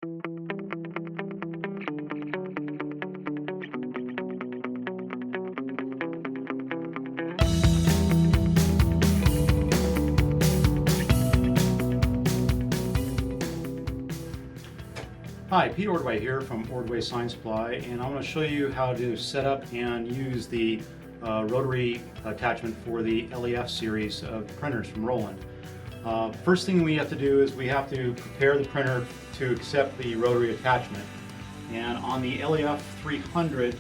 Hi, Pete Ordway here from Ordway Sign Supply, and I'm going to show you how to set up and use the rotary attachment for the LEF series of printers from Roland. First thing we have to do is we have to prepare the printer to accept the rotary attachment. And on the LEF2 300,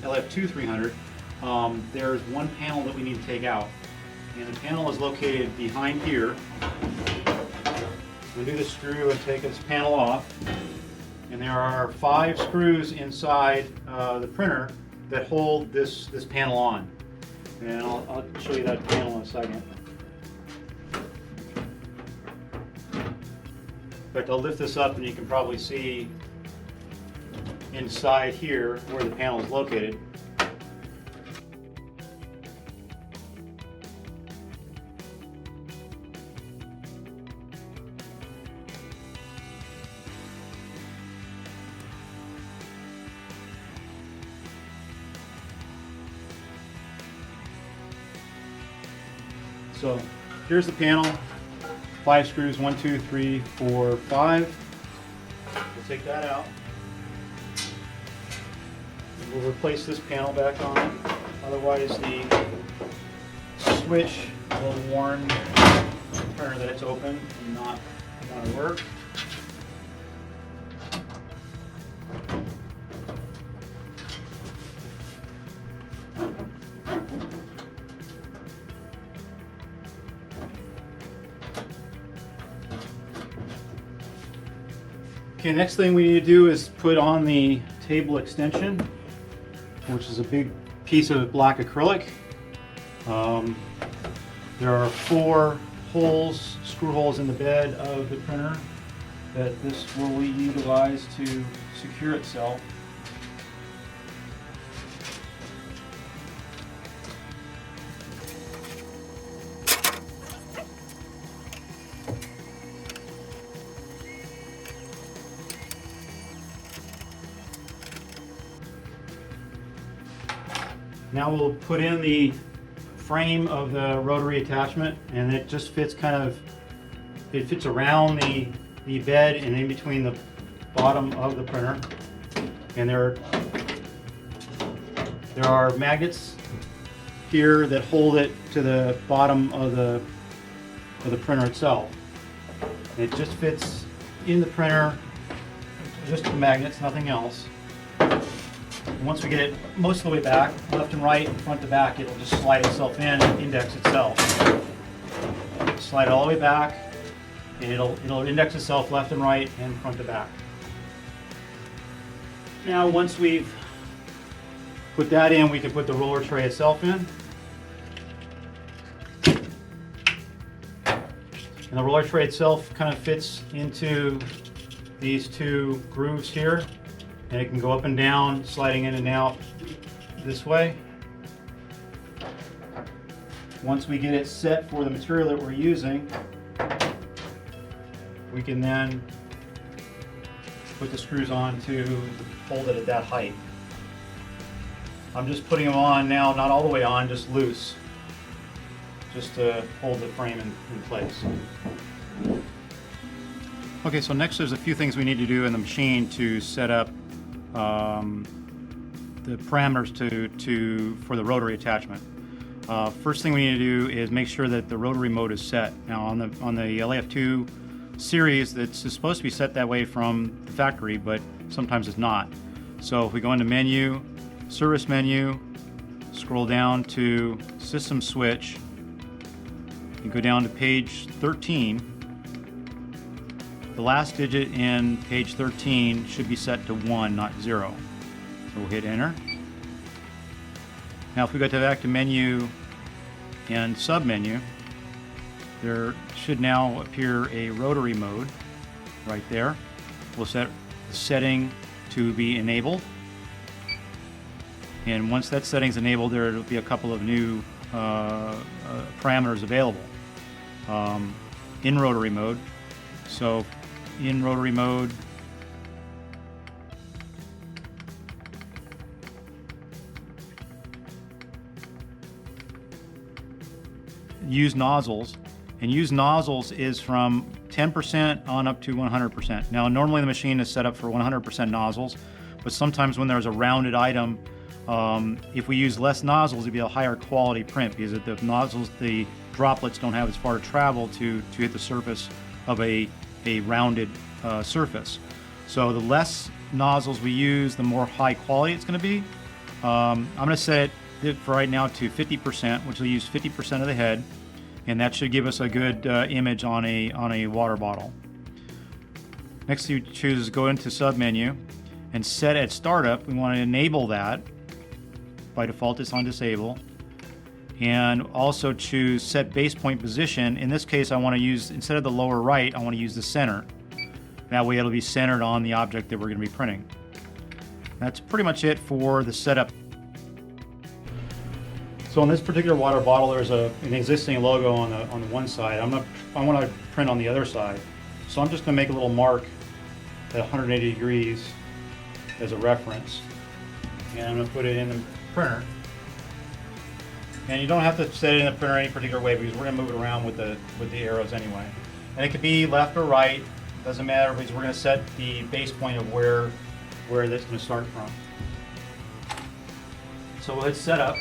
there's one panel that we need to take out. And the panel is located behind here. We'll do the screw and take this panel off. And there are 5 screws inside the printer that hold this panel on. And I'll show you that panel in a second. In fact, I'll lift this up and you can probably see inside here where the panel is located. So here's the panel, 5 screws, 1, 2, 3, 4, 5. We'll take that out. And we'll replace this panel back on. Otherwise the switch will warn the printer that it's open and not want to work. Okay, next thing we need to do is put on the table extension, which is a big piece of black acrylic. There are 4 holes, screw holes in the bed of the printer that this will utilize to secure itself. Now we'll put in the frame of the rotary attachment, and it just fits it fits around the bed and in between the bottom of the printer. And there are magnets here that hold it to the bottom of the printer itself. And it just fits in the printer, just the magnets, nothing else. Once we get it most of the way back, left and right, front to back, it'll just slide itself in and index itself. Slide it all the way back, and it'll index itself left and right and front to back. Now once we've put that in, we can put the roller tray itself in. And the roller tray itself kind of fits into these 2 grooves here. And it can go up and down, sliding in and out this way. Once we get it set for the material that we're using, we can then put the screws on to hold it at that height. I'm just putting them on now, not all the way on, just loose, just to hold the frame in place. Okay, so next there's a few things we need to do in the machine to set up the parameters for the rotary attachment. First thing we need to do is make sure that the rotary mode is set. Now on the LEF2 series, it's supposed to be set that way from the factory, but sometimes it's not. So if we go into menu, service menu, scroll down to system switch, and go down to page 13. The last digit in page 13 should be set to 1, not 0. So we'll hit enter. Now if we go back to menu and sub-menu, there should now appear a rotary mode right there. We'll set the setting to be enabled. And once that setting is enabled, there will be a couple of new parameters available in rotary mode. So in rotary mode, use nozzles, and use nozzles is from 10% on up to 100%. Now normally the machine is set up for 100% nozzles, but sometimes when there's a rounded item, if we use less nozzles, it'd be a higher quality print because the nozzles, the droplets don't have as far to travel to hit the surface of a rounded surface. So the less nozzles we use, the more high quality it's going to be. I'm going to set it for right now to 50%, which will use 50% of the head, and that should give us a good image on a water bottle. Next, you choose go into submenu and set at startup. We want to enable that. By default, it's on disable. And also choose set base point position. In this case, I want to use, instead of the lower right, I want to use the center. That way it'll be centered on the object that we're going to be printing. That's pretty much it for the setup. So on this particular water bottle, there's an existing logo on the one side. I want to print on the other side. So I'm just going to make a little mark at 180 degrees as a reference. And I'm going to put it in the printer. And you don't have to set it in the printer any particular way because we're going to move it around with the arrows anyway. And it could be left or right, doesn't matter, because we're going to set the base point of where this is going to start from. So we'll hit setup,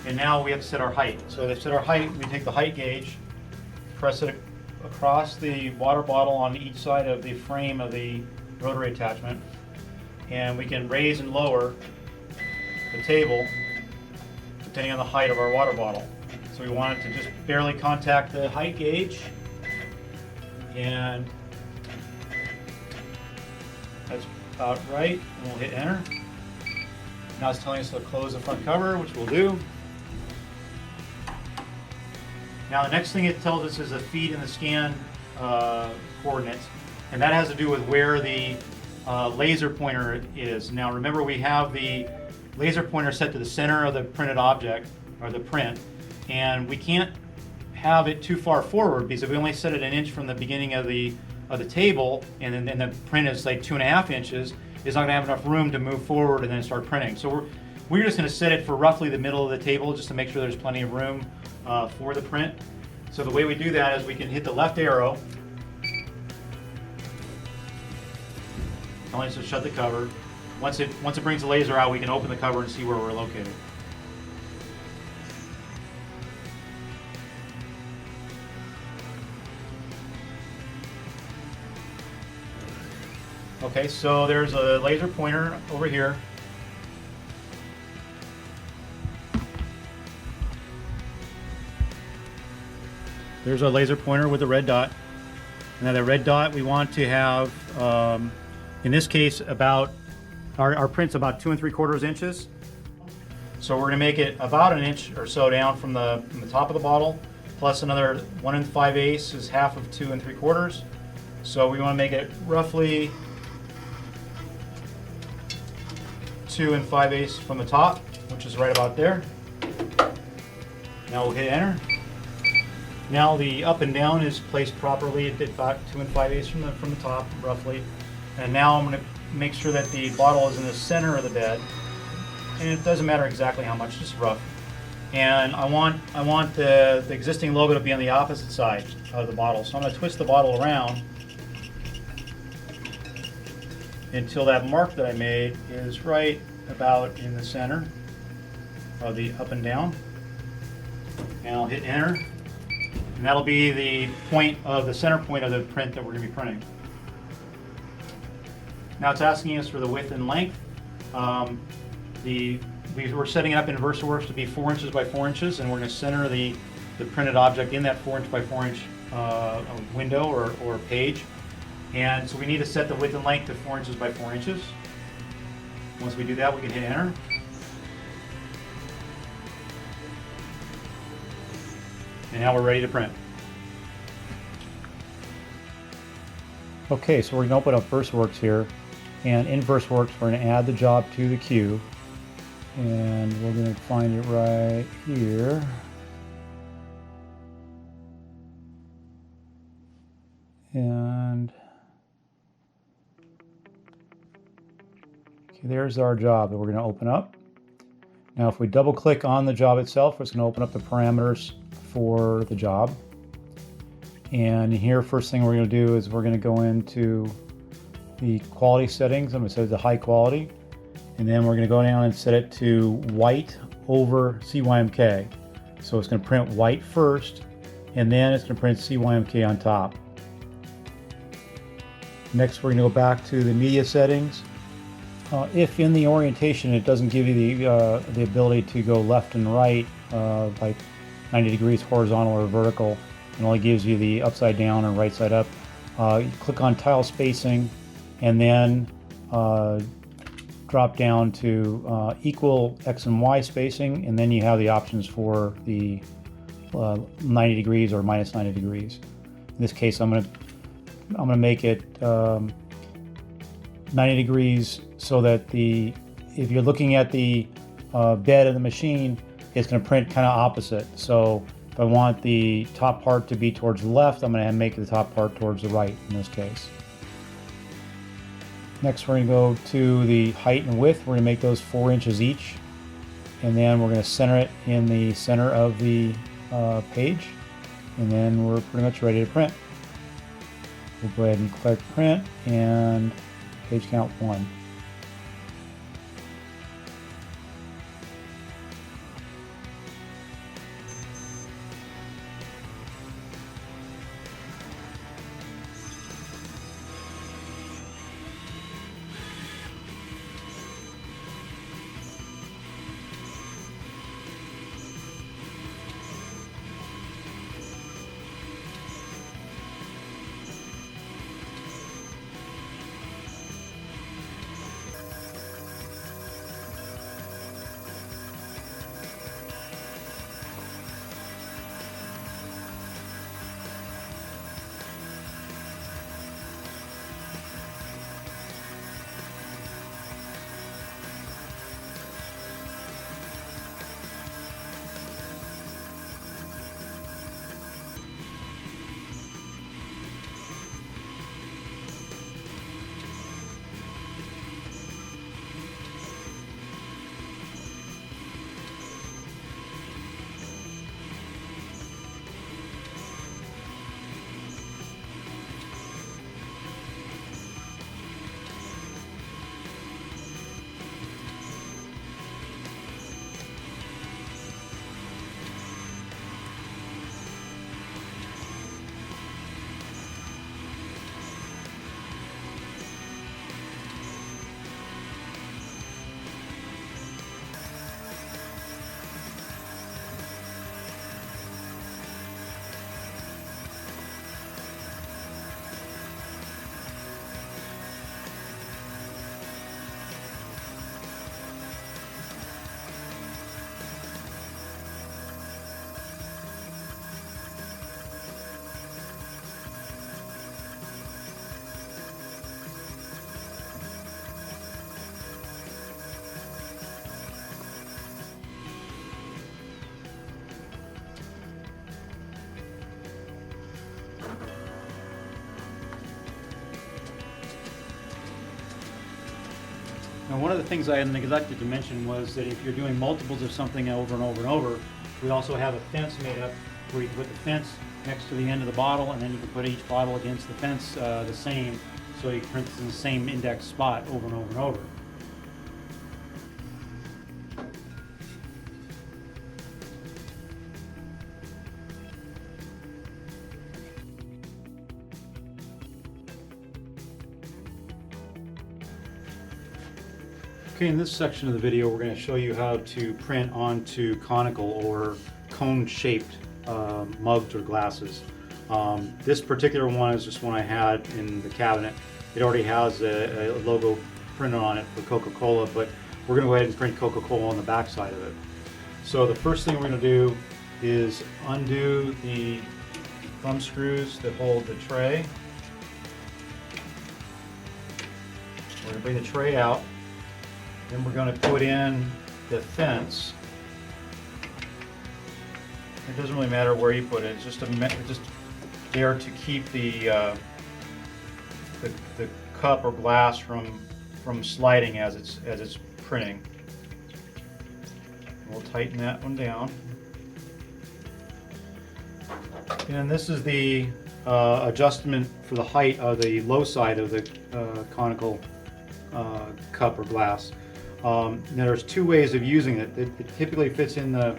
and now we have to set our height. So to set our height, we take the height gauge, press it across the water bottle on each side of the frame of the rotary attachment, and we can raise and lower the table depending on the height of our water bottle. So we want it to just barely contact the height gauge, and that's about right, and we'll hit enter. Now it's telling us to close the front cover, which we'll do. Now the next thing it tells us is the feed and the scan coordinates, and that has to do with where the laser pointer is. Now remember, we have the laser pointer set to the center of the printed object, or the print, and we can't have it too far forward because if we only set it 1 inch from the beginning of the table, and then the print is like 2.5 inches, it's not going to have enough room to move forward and then start printing. So we're just going to set it for roughly the middle of the table just to make sure there's plenty of room for the print. So the way we do that is we can hit the left arrow, telling us to shut the cover. Once it brings the laser out, we can open the cover and see where we're located. Okay, so there's a laser pointer over here. There's our laser pointer with the red dot. And now the red dot we want to have, in this case, about our print's about 2 3/4 inches. So we're going to make it about 1 inch or so down from the top of the bottle, plus another 1 5/8 is half of 2 3/4. So we want to make it roughly 2 5/8 from the top, which is right about there. Now we'll hit enter. Now the up and down is placed properly at about 2 5/8 from the top, roughly. And now I'm going to make sure that the bottle is in the center of the bed, and it doesn't matter exactly how much, just rough. And I want the existing logo to be on the opposite side of the bottle, so I'm going to twist the bottle around until that mark that I made is right about in the center of the up and down. And I'll hit enter, and that'll be the point of the center point of the print that we're going to be printing. Now it's asking us for the width and length. We're setting it up in VersaWorks to be 4 inches by 4 inches, and we're going to center the printed object in that 4 inch by 4 inch window or page. And so we need to set the width and length to 4 inches by 4 inches. Once we do that, we can hit enter. And now we're ready to print. Okay, so we're going to open up VersaWorks here. And in VersaWorks, we're going to add the job to the queue. And we're going to find it right here. And okay, there's our job that we're going to open up. Now if we double click on the job itself, it's going to open up the parameters for the job. And here, first thing we're going to do is we're going to go into the quality settings. I'm going to set it to high quality, and then we're going to go down and set it to white over CYMK. So it's going to print white first, and then it's going to print CYMK on top. Next, we're going to go back to the media settings. If in the orientation it doesn't give you the ability to go left and right, like 90 degrees horizontal or vertical, it only gives you the upside down and right side up, you click on tile spacing, and then drop down to equal X and Y spacing, and then you have the options for the 90 degrees or minus 90 degrees. In this case, I'm gonna make it 90 degrees so that if you're looking at the bed of the machine, it's going to print kind of opposite. So if I want the top part to be towards the left, I'm going to make the top part towards the right in this case. Next, we're going to go to the height and width. We're going to make those 4 inches each, and then we're going to center it in the center of the page, and then we're pretty much ready to print. We'll go ahead and click print and page count 1. Now, one of the things I had neglected to mention was that if you're doing multiples of something over and over and over, we also have a fence made up where you can put the fence next to the end of the bottle, and then you can put each bottle against the fence the same, so you print in the same index spot over and over and over. Okay, in this section of the video, we're going to show you how to print onto conical or cone-shaped mugs or glasses. This particular one is just one I had in the cabinet. It already has a logo printed on it for Coca-Cola, but we're going to go ahead and print Coca-Cola on the back side of it. So the first thing we're going to do is undo the thumb screws that hold the tray. We're going to bring the tray out. Then we're going to put in the fence. It doesn't really matter where you put it. It's just there to keep the cup or glass from sliding as it's printing. We'll tighten that one down. And this is the adjustment for the height of the low side of the conical cup or glass. Now there's two ways of using it. It typically fits in the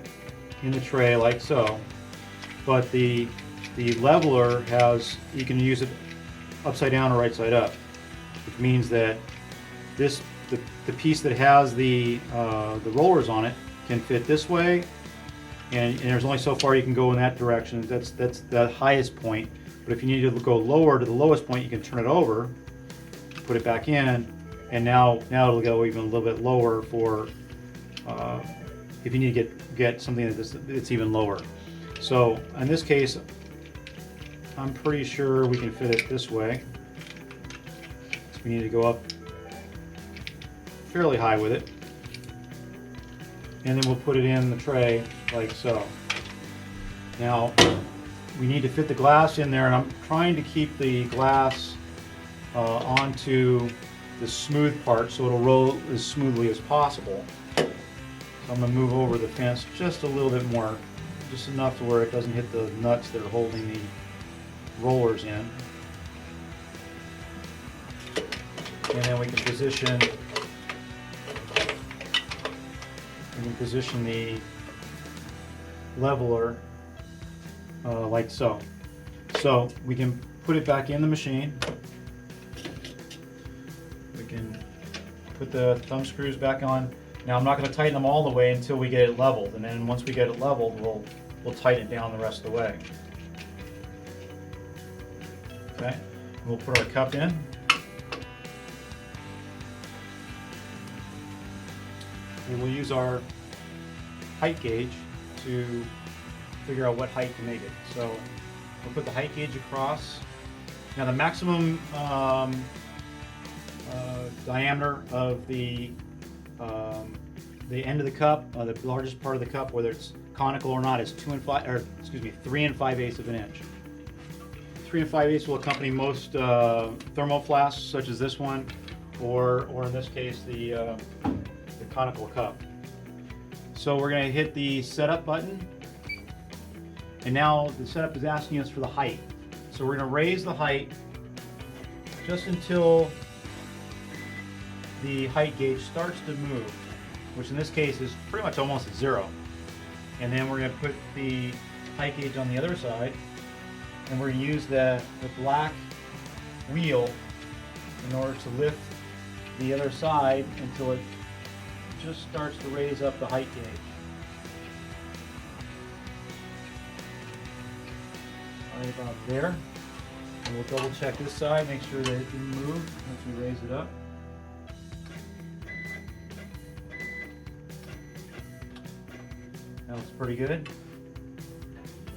tray like so, but the leveler has, you can use it upside down or right side up, which means that the piece that has the rollers on it can fit this way, and there's only so far you can go in that direction. That's the highest point. But if you need to go lower to the lowest point, you can turn it over, put it back in, and now it'll go even a little bit lower for if you need to get something that's even lower. So in this case, I'm pretty sure we can fit it this way. So we need to go up fairly high with it, and then we'll put it in the tray like so. Now we need to fit the glass in there, and I'm trying to keep the glass onto the smooth part so it'll roll as smoothly as possible. So I'm going to move over the fence just a little bit more, just enough to where it doesn't hit the nuts that are holding the rollers in. And then we can position the leveler like so. So we can put it back in the machine. We can put the thumb screws back on. Now I'm not going to tighten them all the way until we get it leveled, and then once we get it leveled, we'll tighten it down the rest of the way. Okay, we'll put our cup in. And we'll use our height gauge to figure out what height to make it. So we'll put the height gauge across. Now the maximum diameter of the end of the cup, the largest part of the cup, whether it's conical or not, is 3 5/8 of an inch. 3 5/8 will accompany most thermo flasks, such as this one, or in this case the conical cup. So we're going to hit the setup button, and now the setup is asking us for the height. So we're going to raise the height just until the height gauge starts to move, which in this case is pretty much almost at 0. And then we're going to put the height gauge on the other side, and we're going to use the black wheel in order to lift the other side until it just starts to raise up the height gauge. Right about there. And we'll double check this side, make sure that it didn't move once we raise it up. That looks pretty good.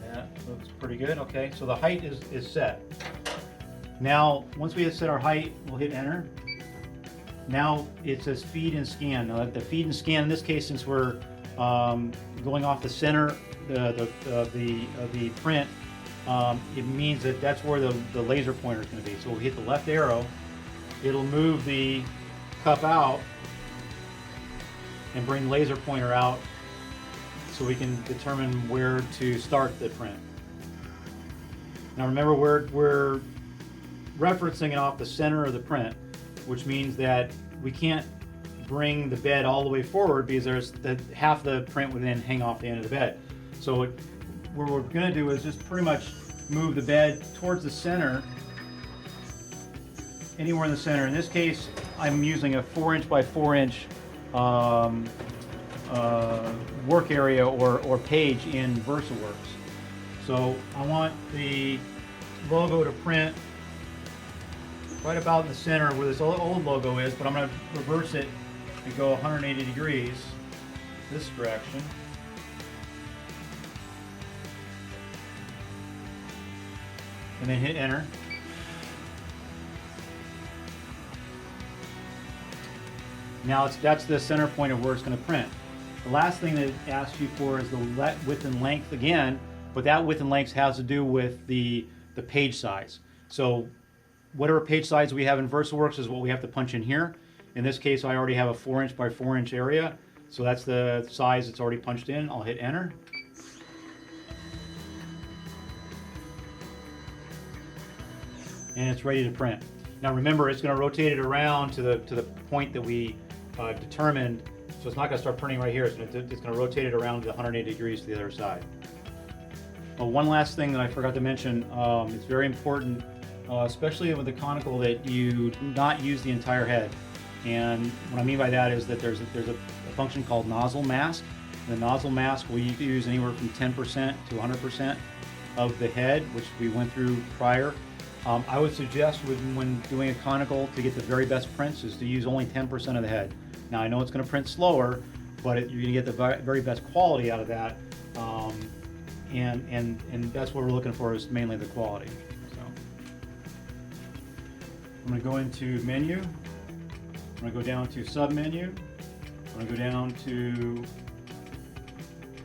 That looks pretty good. Okay, so the height is set. Now, once we have set our height, we'll hit enter. Now it says feed and scan. Now the feed and scan in this case, since we're going off the center of the print, it means that that's where the laser pointer is going to be. So we'll hit the left arrow. It'll move the cup out and bring the laser pointer out, so we can determine where to start the print. Now remember, we're referencing it off the center of the print, which means that we can't bring the bed all the way forward, because there's half the print would then hang off the end of the bed. So what we're going to do is just pretty much move the bed towards the center, anywhere in the center. In this case, I'm using a 4" by 4" work area or page in VersaWorks. So I want the logo to print right about in the center where this old logo is, but I'm going to reverse it and go 180 degrees this direction. And then hit enter. Now that's the center point of where it's going to print. The last thing that it asks you for is the width and length again, but that width and length has to do with the page size. So whatever page size we have in VersaWorks is what we have to punch in here. In this case, I already have a 4" by 4" area, so that's the size that's already punched in. I'll hit enter. and it's ready to print. Now remember, it's going to rotate it around to the point that we determined, so it's not going to start printing right here. It's going to rotate it around to 180 degrees to the other side. One last thing that I forgot to mention, it's very important, especially with the conical, that you not use the entire head. And what I mean by that is that there's a function called nozzle mask. The nozzle mask will use anywhere from 10% to 100% of the head, which we went through prior. I would suggest when doing a conical, to get the very best prints, is to use only 10% of the head. Now I know it's going to print slower, but you're going to get the very best quality out of that, and that's what we're looking for, is mainly the quality. So I'm going to go into menu. I'm going to go down to sub menu. I'm going to go down to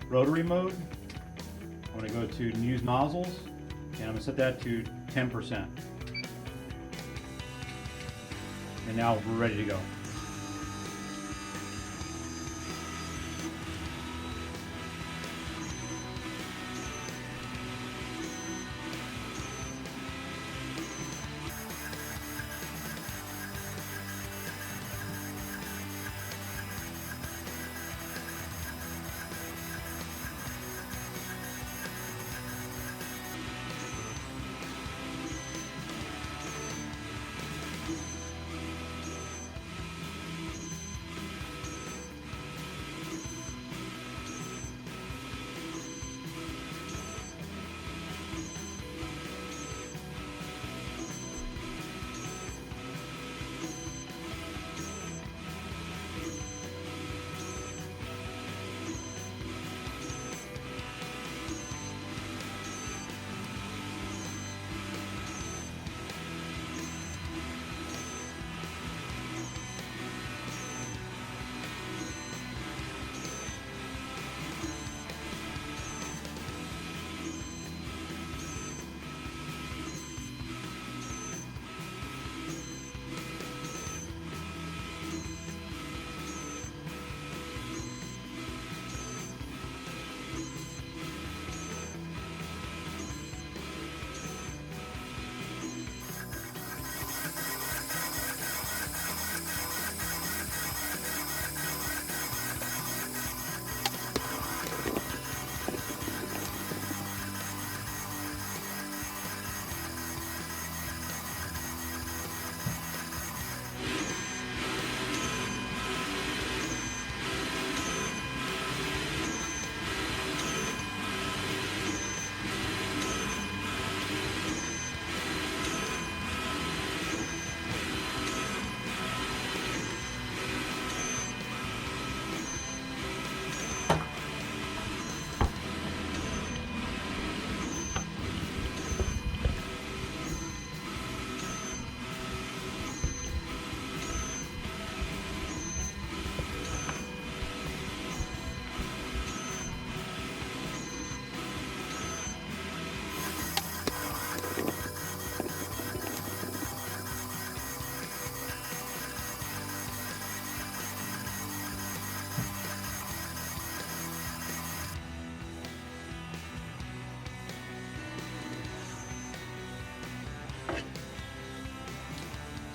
Rotary Mode. I'm going to go to use nozzles, and I'm going to set that to 10%. And now we're ready to go.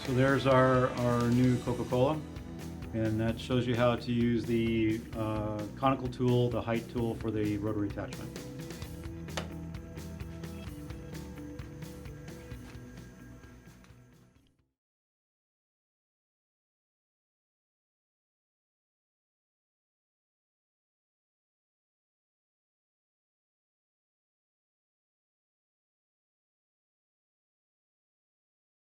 So there's our new Coca-Cola, and that shows you how to use the conical tool, the height tool for the rotary attachment.